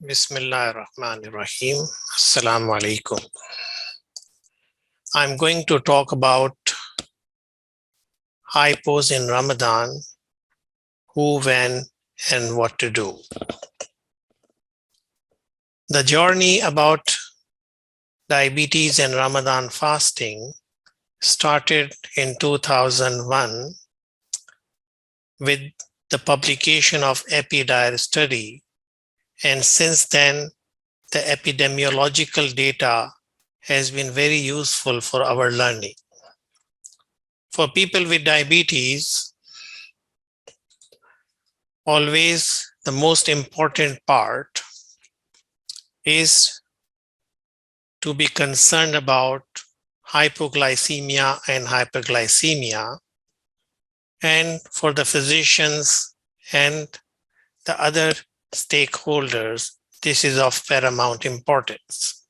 Bismillahirrahmanirrahim. Assalamu alaikum. I'm going to talk about hypos in Ramadan, who, when, and what to do. The journey about diabetes and Ramadan fasting started in 2001 with the publication of EpiDiar study, and since then the epidemiological data has been very useful for our learning. For people with diabetes, always the most important part is to be concerned about hypoglycemia and hyperglycemia, and for the physicians and the other stakeholders, this is of paramount importance.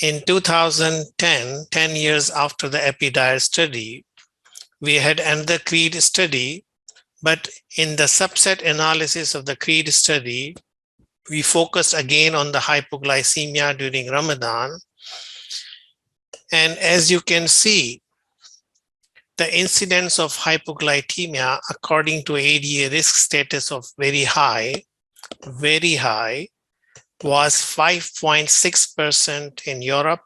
In 2010, 10 years after the EpiDiar study, we had another CREED study, but in the subset analysis of the CREED study, we focused again on the hypoglycemia during Ramadan. And as you can see, the incidence of hypoglycemia according to ADA risk status of very high, was 5.6% in Europe,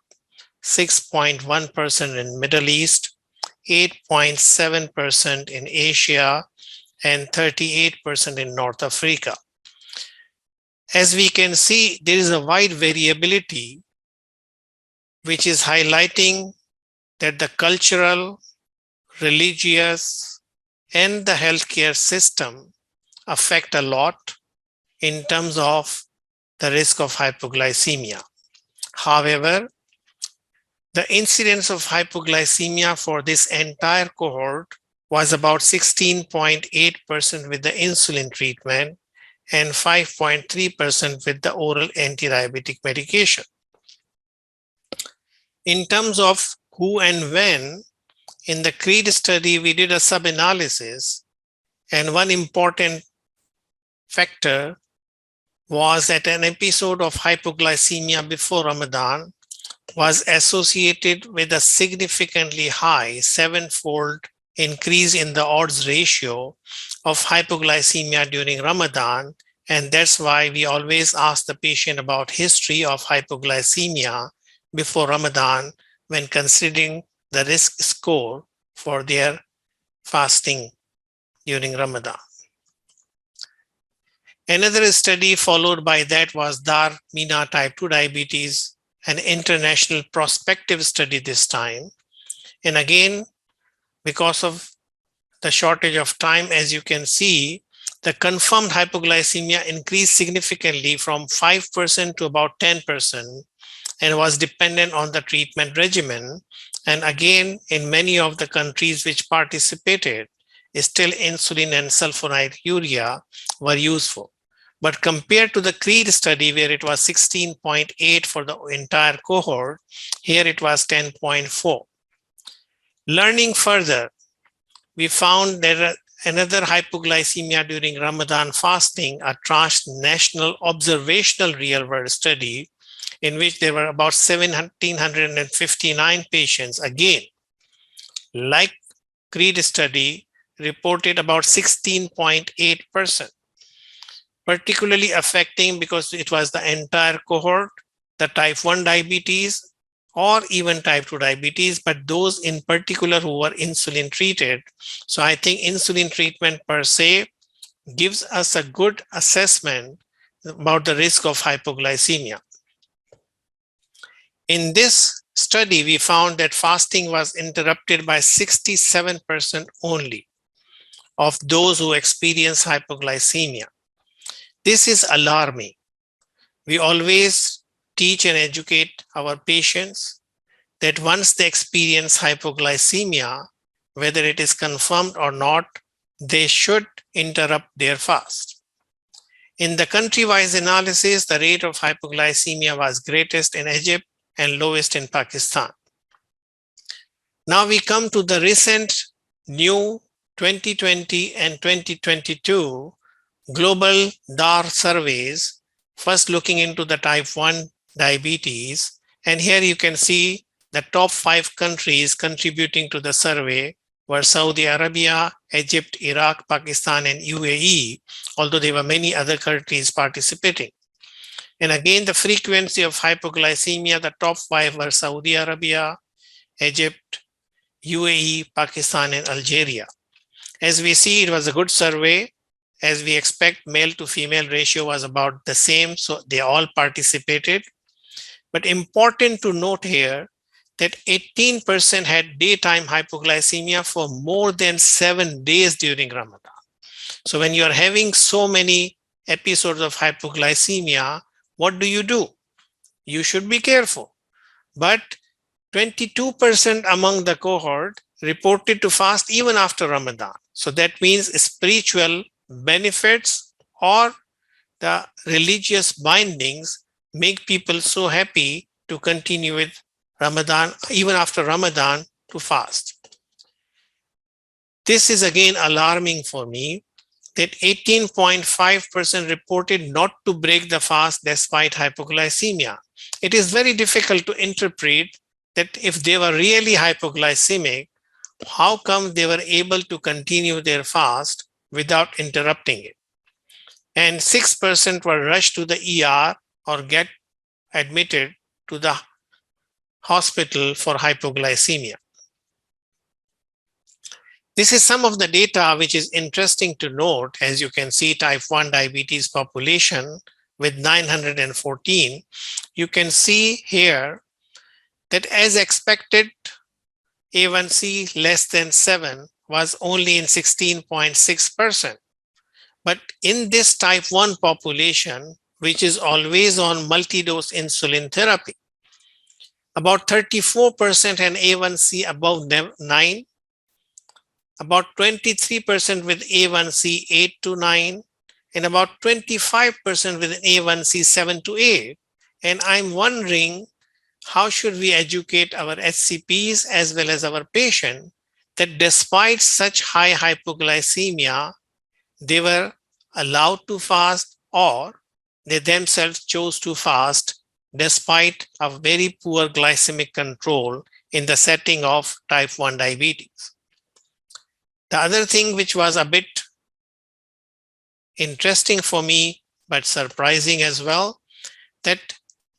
6.1% in Middle East, 8.7% in Asia, and 38% in North Africa. As we can see, there is a wide variability, which is highlighting that the cultural, religious, and the healthcare system affect a lot in terms of the risk of hypoglycemia. However, the incidence of hypoglycemia for this entire cohort was about 16.8% with the insulin treatment and 5.3% with the oral anti-diabetic medication. In terms of who and when, in the CREED study, we did a sub-analysis, and one important factor was that an episode of hypoglycemia before Ramadan was associated with a significantly high 7-fold increase in the odds ratio of hypoglycemia during Ramadan. And that's why we always ask the patient about history of hypoglycemia before Ramadan when considering the risk score for their fasting during Ramadan. Another study followed by that was DAR-MINA type 2 diabetes, an international prospective study this time. And again, because of the shortage of time, as you can see, the confirmed hypoglycemia increased significantly from 5% to about 10% and was dependent on the treatment regimen. And again, in many of the countries which participated, still insulin and sulfonylurea were useful. But compared to the CREED study, where it was 16.8 for the entire cohort, here it was 10.4. Learning further, we found that another hypoglycemia during Ramadan fasting, a transnational observational real-world study, in which there were about 1,759 patients, again, like CREED study, reported about 16.8%. Particularly affecting because it was the entire cohort, the type 1 diabetes or even type 2 diabetes, but those in particular who were insulin treated. So I think insulin treatment per se gives us a good assessment about the risk of hypoglycemia. In this study, we found that fasting was interrupted by 67% only of those who experience hypoglycemia. This is alarming. We always teach and educate our patients that once they experience hypoglycemia, whether it is confirmed or not, they should interrupt their fast. In the country-wise analysis, the rate of hypoglycemia was greatest in Egypt and lowest in Pakistan. Now we come to the recent new 2020 and 2022 global DAR surveys, first looking into the type 1 diabetes. And here you can see the top 5 countries contributing to the survey were Saudi Arabia, Egypt, Iraq, Pakistan, and UAE, although there were many other countries participating. And again, the frequency of hypoglycemia, the top 5 were Saudi Arabia, Egypt, UAE, Pakistan, and Algeria. As we see, it was a good survey. As we expect, male to female ratio was about the same, so they all participated. But important to note here that 18% had daytime hypoglycemia for more than 7 days during Ramadan. So when you are having so many episodes of hypoglycemia, what do? You should be careful. But 22% among the cohort reported to fast even after Ramadan. So that means spiritual benefits or the religious bindings make people so happy to continue with Ramadan, even after Ramadan, to fast. This is again alarming for me that 18.5% reported not to break the fast despite hypoglycemia. It is very difficult to interpret that if they were really hypoglycemic, how come they were able to continue their fast without interrupting it? And 6% were rushed to the ER or get admitted to the hospital for hypoglycemia. This is some of the data which is interesting to note. As you can see, type 1 diabetes population with 914, you can see here that as expected, A1C less than 7 was only in 16.6%. But in this type 1 population, which is always on multi-dose insulin therapy, about 34% had A1C above 9, about 23% with A1C 8 to 9, and about 25% with an A1C 7 to 8. And I'm wondering, how should we educate our HCPs as well as our patient that despite such high hypoglycemia, they were allowed to fast or they themselves chose to fast despite a very poor glycemic control in the setting of type 1 diabetes. The other thing which was a bit interesting for me, but surprising as well, that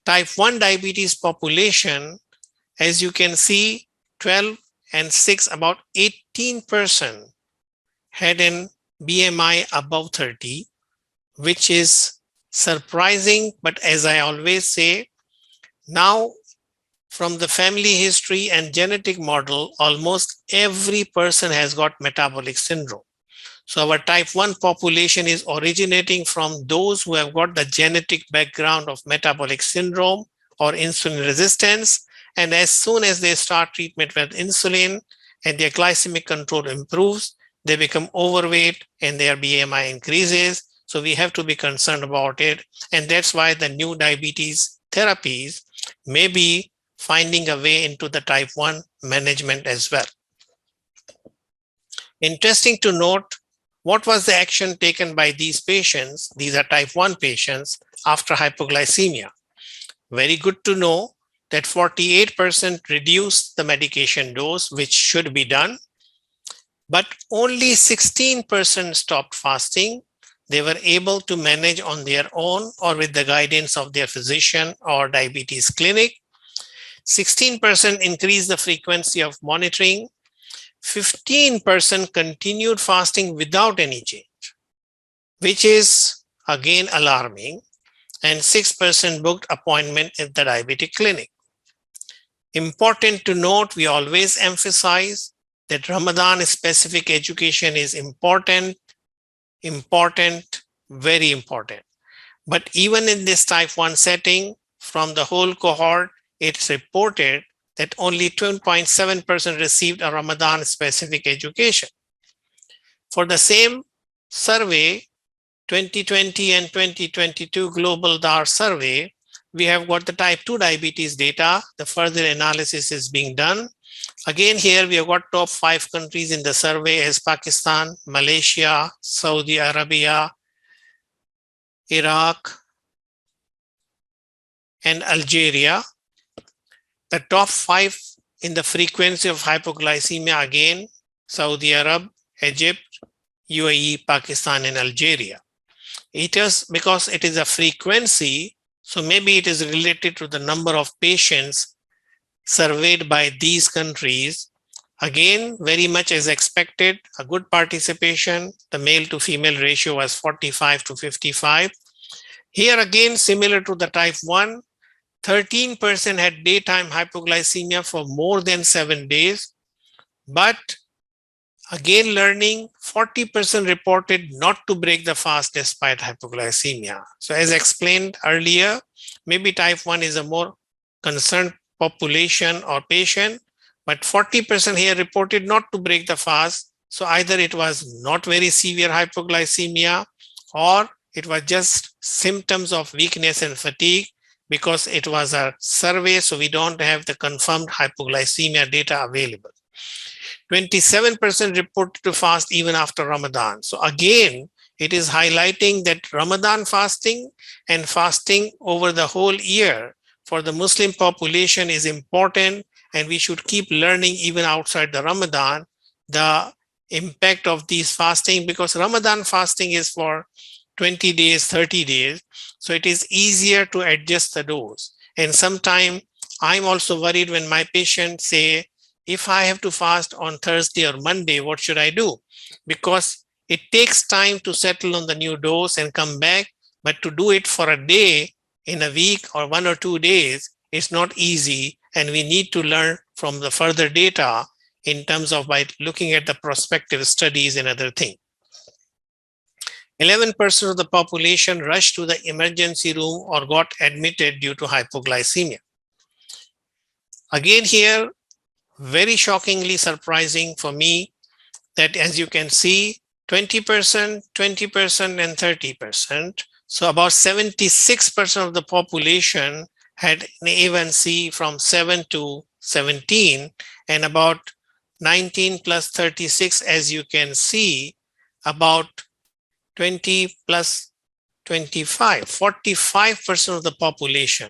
type 1 diabetes population, as you can see, 12 and 6, about 18% had an BMI above 30, which is surprising. But as I always say, now from the family history and genetic model, almost every person has got metabolic syndrome. So our type 1 population is originating from those who have got the genetic background of metabolic syndrome or insulin resistance. And as soon as they start treatment with insulin and their glycemic control improves, they become overweight and their BMI increases. So we have to be concerned about it. And that's why the new diabetes therapies may be finding a way into the type 1 management as well. Interesting to note, what was the action taken by these patients? These are type 1 patients after hypoglycemia. Very good to know that 48% reduced the medication dose, which should be done, but only 16% stopped fasting. They were able to manage on their own or with the guidance of their physician or diabetes clinic. 16% increased the frequency of monitoring. 15% continued fasting without any change, which is again alarming, and 6% booked appointment at the diabetic clinic. Important to note, we always emphasize that Ramadan specific education is important, very important. But even in this type 1 setting, from the whole cohort, it's reported that only 2.7% received a Ramadan specific education. For the same survey, 2020 and 2022 Global DAR survey, we have got the type 2 diabetes data. The further analysis is being done. Again, here we have got top 5 countries in the survey as Pakistan, Malaysia, Saudi Arabia, Iraq, and Algeria. The top 5 in the frequency of hypoglycemia, again, Saudi Arab, Egypt, UAE, Pakistan, and Algeria. It is because it is a frequency, so maybe it is related to the number of patients surveyed by these countries. Again, very much as expected, a good participation. The male to female ratio was 45 to 55. Here again, similar to the type 1, 13% had daytime hypoglycemia for more than 7 days. But again, learning, 40% reported not to break the fast despite hypoglycemia. So as explained earlier, maybe type 1 is a more concerned population or patient, but 40% here reported not to break the fast. So either it was not very severe hypoglycemia, or it was just symptoms of weakness and fatigue, because it was a survey, so we don't have the confirmed hypoglycemia data available. 27% reported to fast even after Ramadan. So again, it is highlighting that Ramadan fasting and fasting over the whole year for the Muslim population is important, and we should keep learning even outside the Ramadan the impact of these fasting, because Ramadan fasting is for 20 days, 30 days. So it is easier to adjust the dose. And sometimes I'm also worried when my patients say, if I have to fast on Thursday or Monday, what should I do? Because it takes time to settle on the new dose and come back. But to do it for a day in a week or 1 or 2 days is not easy. And we need to learn from the further data in terms of by looking at the prospective studies and other things. 11% of the population rushed to the emergency room or got admitted due to hypoglycemia. Again here, very shockingly surprising for me that, as you can see, 20%, 20%, and 30%. So about 76% of the population had an A1C from 7 to 17, and about 19 plus 36, as you can see, about 20 plus 25, 45% of the population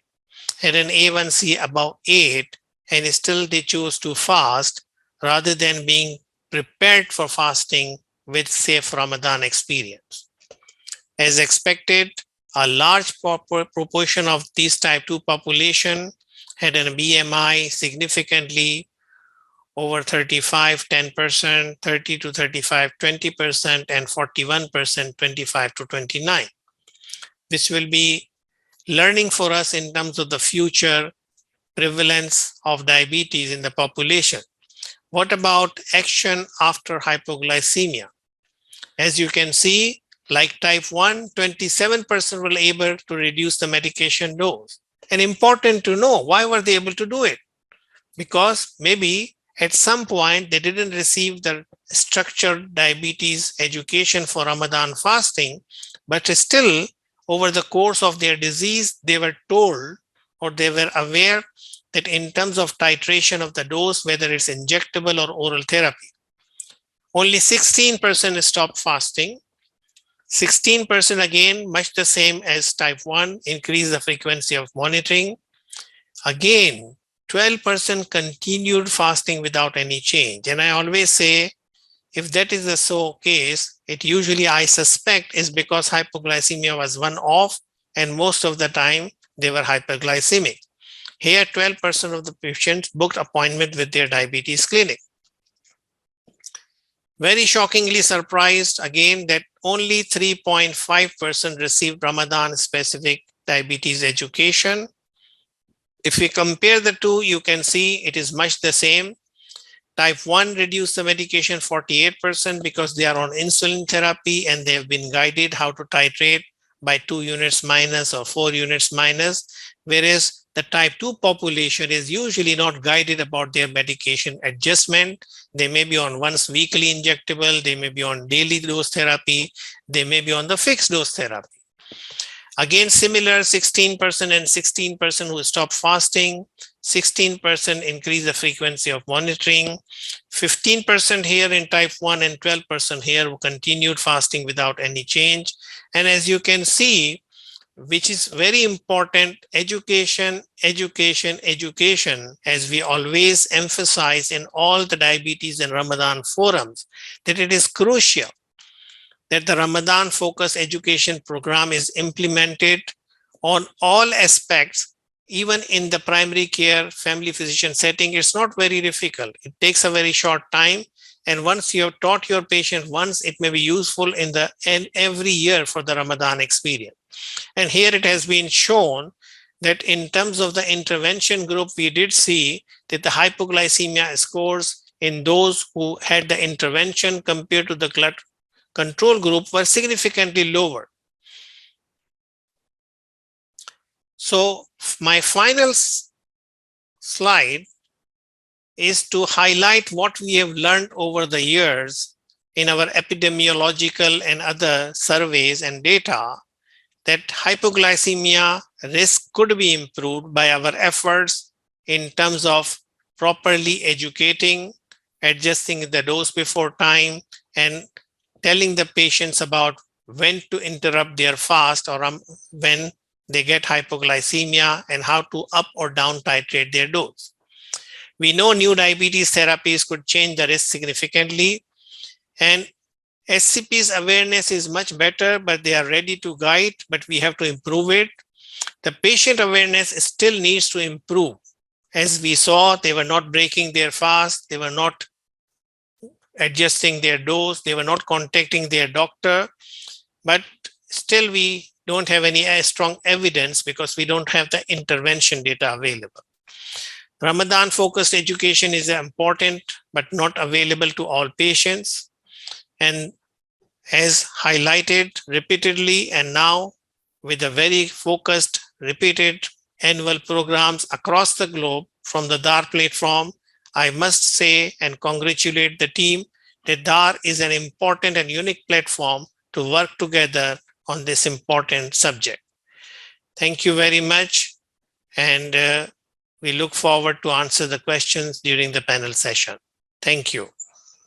had an A1C above 8, and still they chose to fast rather than being prepared for fasting with safe Ramadan experience. As expected, a large proportion of these type 2 population had a BMI significantly over 35, 10%, 30 to 35, 20%, and 41%, 25 to 29. This will be learning for us in terms of the future prevalence of diabetes in the population. What about action after hypoglycemia? As you can see, like type 1, 27% were able to reduce the medication dose. And important to know, why were they able to do it? Because maybe at some point they didn't receive the structured diabetes education for Ramadan fasting, but still over the course of their disease, they were told or they were aware that in terms of titration of the dose, whether it's injectable or oral therapy, only 16% stopped fasting. 16% again, much the same as type 1, increase the frequency of monitoring. Again, 12% continued fasting without any change. And I always say, if that is the so case, it usually, I suspect, is because hypoglycemia was one-off and most of the time they were hyperglycemic. Here, 12% of the patients booked appointment with their diabetes clinic. Very shockingly surprised again that only 3.5% received Ramadan specific diabetes education. If we compare the two, you can see it is much the same. Type 1 reduced the medication 48% because they are on insulin therapy and they have been guided how to titrate by 2 units minus or 4 units minus, whereas the type 2 population is usually not guided about their medication adjustment. They may be on once weekly injectable, they may be on daily dose therapy, they may be on the fixed dose therapy. Again, similar 16% and 16% who stop fasting, 16% increase the frequency of monitoring, 15% here in type 1 and 12% here who continued fasting without any change. And as you can see, which is very important, education, education, education, as we always emphasize in all the diabetes and Ramadan forums, that it is crucial that the Ramadan focused education program is implemented on all aspects, even in the primary care family physician setting. It's not very difficult. It takes a very short time. And once you have taught your patient once, it may be useful in every year for the Ramadan experience. And here it has been shown that in terms of the intervention group, we did see that the hypoglycemia scores in those who had the intervention compared to the control group were significantly lower. So my final slide is to highlight what we have learned over the years in our epidemiological and other surveys and data, that hypoglycemia risk could be improved by our efforts in terms of properly educating, adjusting the dose before time, and telling the patients about when to interrupt their fast or when they get hypoglycemia and how to up or down titrate their dose. We know new diabetes therapies could change the risk significantly, and SCP's awareness is much better, but they are ready to guide, but we have to improve it. The patient awareness still needs to improve. As we saw, they were not breaking their fast, they were not adjusting their dose, they were not contacting their doctor, but still we don't have any strong evidence because we don't have the intervention data available. Ramadan focused education is important, but not available to all patients. And as highlighted repeatedly, and now with a very focused, repeated annual programs across the globe from the DAR platform, I must say and congratulate the team that DAR is an important and unique platform to work together on this important subject. Thank you very much. And we look forward to answer the questions during the panel session. Thank you.